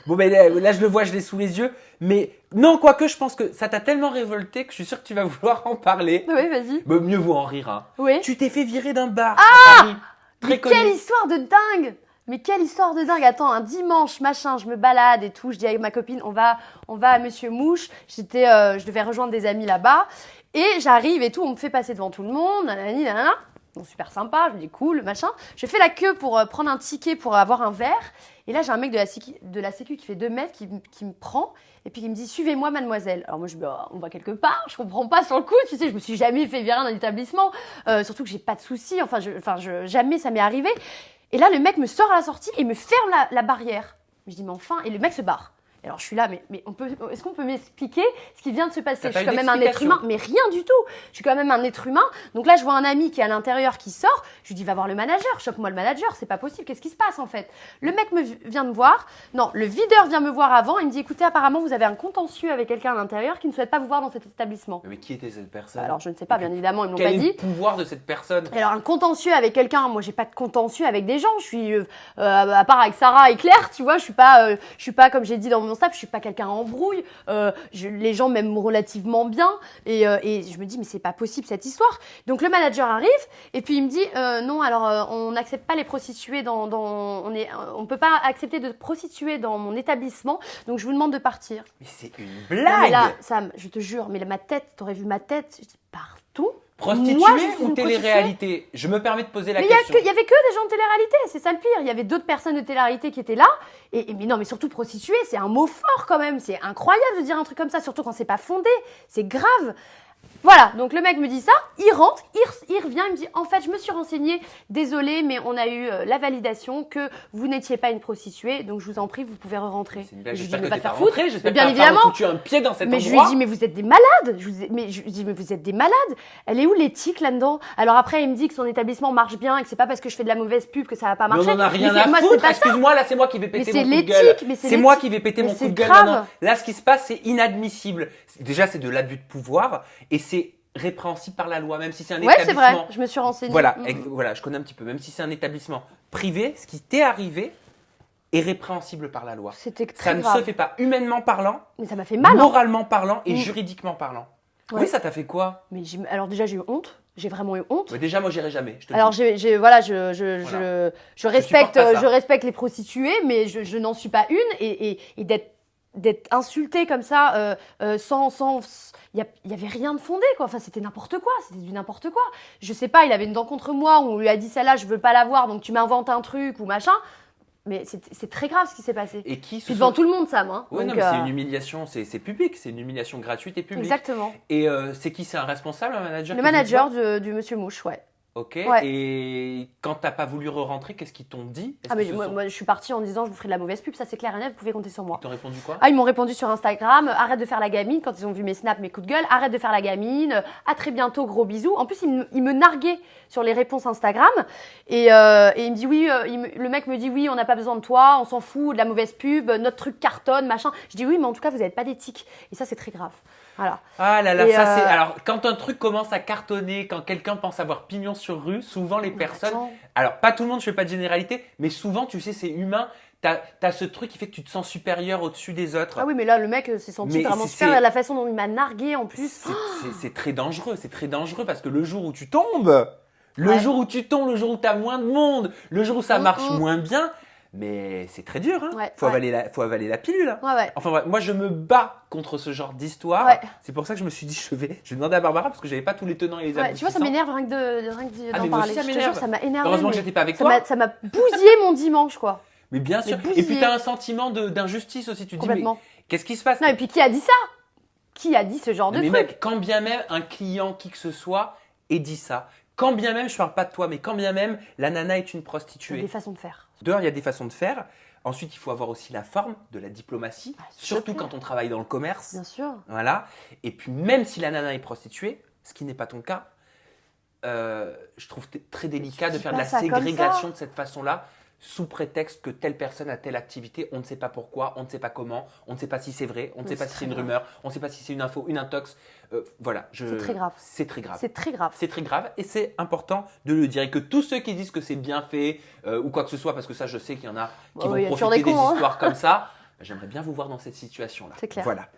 Bon, ben là, je le vois, je l'ai sous les yeux. Mais non, quoique, je pense que ça t'a tellement révolté que je suis sûr que tu vas vouloir en parler. Oui, vas-y. Bah, mieux vaut en rire. Hein. Oui. Tu t'es fait virer d'un bar à Paris. Très Mais connu. quelle histoire de dingue! Mais quelle histoire de dingue! Attends, un dimanche, machin, je me balade et tout. Je dis avec ma copine, on va à Monsieur Mouche. Je devais rejoindre des amis là-bas. Et j'arrive et tout, on me fait passer devant tout le monde. Nanani, nanana. Bon, super sympa, je me dis cool, machin. Je fais la queue pour prendre un ticket pour avoir un verre. Et là, j'ai un mec de la sécu qui fait 2 mètres qui me prend et puis qui me dit « Suivez-moi, mademoiselle ». Alors moi, je me dis on va quelque part, je comprends pas sur le coup. Tu sais, je me suis jamais fait virer d'un établissement. Surtout que j'ai pas de soucis, jamais ça m'est arrivé. Et là, le mec me sort à la sortie et me ferme la barrière. Je dis « Mais enfin ». Et le mec se barre. Et alors je suis là, mais est-ce qu'on peut m'expliquer ce qui vient de se passer? Je suis quand même un être humain, mais rien du tout. Je suis quand même un être humain. Donc là, je vois un ami qui est à l'intérieur qui sort. Je lui dis, va voir le manager, chope-moi le manager, c'est pas possible. Qu'est-ce qui se passe en fait? Le mec vient me voir. Non, le videur vient me voir avant. Il me dit, écoutez, apparemment, vous avez un contentieux avec quelqu'un à l'intérieur qui ne souhaite pas vous voir dans cet établissement. Mais qui était cette personne? Alors je ne sais pas, bien évidemment, ils me l'ont Quel pas est dit. le pouvoir de cette personne? Alors un contentieux avec quelqu'un, moi j'ai pas de contentieux avec des gens. Je suis à part avec Sarah et Claire, tu vois, je suis pas comme j'ai dit dans mon staff, je suis pas quelqu'un en brouille. Les gens m'aiment relativement bien et je me dis mais c'est pas possible cette histoire. Donc le manager arrive et puis il me dit non, alors on n'accepte pas les prostituées on peut pas accepter de prostituées dans mon établissement, donc je vous demande de partir. Mais c'est une Non, blague! mais là, Sam, je te jure, mais ma tête, t'aurais vu ma tête, je dis partout. Prostituée Moi, je suis ou une télé-réalité? Je me permets de poser la Mais question. il y avait que des gens de télé-réalité, c'est ça le pire. Il y avait d'autres personnes de télé-réalité qui étaient là. Mais non, mais surtout prostituée, c'est un mot fort quand même. C'est incroyable de dire un truc comme ça, surtout quand c'est pas fondé. C'est grave. Voilà, donc le mec me dit ça, il rentre, il revient, il me dit en fait je me suis renseigné, désolé mais on a eu la validation que vous n'étiez pas une prostituée, donc je vous en prie vous pouvez re-rentrer. C'est une blague, Je lui j'espère dis, que mais t'es va pas te faire foutre. rentré, j'espère Mais bien que t'as pas évidemment. foutu un pied dans cet Mais je lui endroit. ai dit mais vous êtes des malades. Je lui dis mais vous êtes des malades. Elle est où l'éthique là-dedans? Alors après il me dit que son établissement marche bien et que c'est pas parce que je fais de la mauvaise pub que ça va pas Mais marcher. on en a rien Mais à moi, c'est foutre, pas ça. excuse-moi, là c'est moi qui vais péter c'est mon coup de l'éthique, gueule. mais c'est C'est moi l'éthique. qui vais péter Mais mon coup c'est de gueule. grave. Non. Là ce qui se passe c'est inadmissible. Déjà c'est de l'abus de pouvoir et c'est répréhensible par la loi, même si c'est un Ouais, c'est établissement. vrai, je me suis renseignée. Voilà, voilà, je connais un petit peu. Même si c'est un établissement privé, ce qui t'est arrivé est répréhensible par la loi. C'était Ça très ne grave. se fait pas humainement parlant, Mais ça m'a fait mal. Hein. moralement parlant et Mm. juridiquement parlant. Ouais. Oui, ça t'a fait quoi? Mais alors déjà j'ai eu honte. J'ai vraiment eu honte. Bah, déjà, moi, j'irai jamais. Je te le Alors dis. voilà, Voilà. je supporte respecte, pas ça. je respecte les prostituées, mais je n'en suis pas une et d'être insultée comme ça, il y avait rien de fondé quoi. Enfin c'était n'importe quoi, c'était du n'importe quoi. Je sais pas, il avait une dent contre moi où on lui a dit celle-là je veux pas la voir donc tu m'inventes un truc ou machin. Mais c'est très grave ce qui s'est passé. Et qui se Puis devant sont- tout le monde Sam. Hein. Ouais, Donc, non, mais c'est une humiliation, c'est public, c'est une humiliation gratuite et publique. exactement. Et c'est qui? C'est un responsable, un manager? Le qui dit manager ça du Monsieur Mouche, ouais. Ok. Ouais. Et quand t'as pas voulu re-rentrer, qu'est-ce qu'ils t'ont dit? Est-ce Ah mais qu'ils se sont- moi je suis partie en disant je vous ferai de la mauvaise pub, ça c'est clair et net, vous pouvez compter sur moi. Ils t'ont répondu quoi? Ah, ils m'ont répondu sur Instagram, arrête de faire la gamine quand ils ont vu mes snaps, mes coups de gueule, arrête de faire la gamine, à très bientôt, gros bisous. En plus, il me narguait sur les réponses Instagram et il me dit oui, le mec me dit oui, on n'a pas besoin de toi, on s'en fout de la mauvaise pub, notre truc cartonne, machin. Je dis oui, mais en tout cas, vous n'avez pas d'éthique. Et ça, c'est très grave. Voilà. Ah là là, Et, ça c'est. Alors, quand un truc commence à cartonner, quand quelqu'un pense avoir pignon sur rue, souvent les personnes. Attends. Alors, pas tout le monde, je fais pas de généralité, mais souvent, tu sais, c'est humain. T'as ce truc qui fait que tu te sens supérieur au-dessus des autres. Ah oui, mais là, le mec s'est senti Mais vraiment c'est- super. La façon dont il m'a nargué en plus. C'est très dangereux, c'est très dangereux parce que le jour où tu tombes, le Ouais. jour où tu tombes, le jour où tu as moins de monde, le jour où ça marche Mm. moins bien, mais c'est très dur. Hein. Ouais, Faut avaler la pilule. Hein. Ouais, ouais. Enfin bref, moi je me bats contre ce genre d'histoire. Ouais. C'est pour ça que je me suis dit je vais demander à Barbara parce que j'avais pas tous les tenants et les Ouais, tu vois, ça aboutissants. m'énerve rien que Ah, d'en mais moi parler. aussi, ça Je te m'énerve. jure, ça m'a énervé. Heureusement que mais j'étais pas avec ça toi. ça m'a bousillé mon dimanche, quoi. Mais bien sûr. Mais Et puis bousillé. tu as un sentiment d'injustice aussi. Tu te dis mais Complètement. qu'est-ce qui se passe? Non, et puis qui a dit ça? Qui a dit ce genre de Mais truc? mec, quand bien même un client, qui que ce soit, ait dit ça, quand bien même, je parle pas de toi, mais quand bien même la nana est une Il y a prostituée. des façons de faire. Dehors, il y a des façons de faire. Ensuite, il faut avoir aussi la forme de la diplomatie, Ah, s'il te surtout plaît. quand on travaille dans le commerce. Bien sûr. Voilà. Et puis, même si la nana est prostituée, ce qui n'est pas ton cas, je trouve très délicat de dis faire de pas la ça comme ségrégation ça. de cette façon-là, sous prétexte que telle personne a telle activité. On ne sait pas pourquoi, on ne sait pas comment, on ne sait pas si c'est vrai, on ne Mais sait pas c'est si c'est une très rumeur, on ne sait pas si c'est une info, une intox. Voilà. C'est très grave. C'est très grave. C'est très grave. C'est très grave et c'est important de le dire. Et que tous ceux qui disent que c'est bien fait ou quoi que ce soit, parce que ça, je sais qu'il y en a qui Bah vont oui, il y a toujours profiter des des cons, hein. histoires comme ça. J'aimerais bien vous voir dans cette situation-là. C'est clair. Voilà.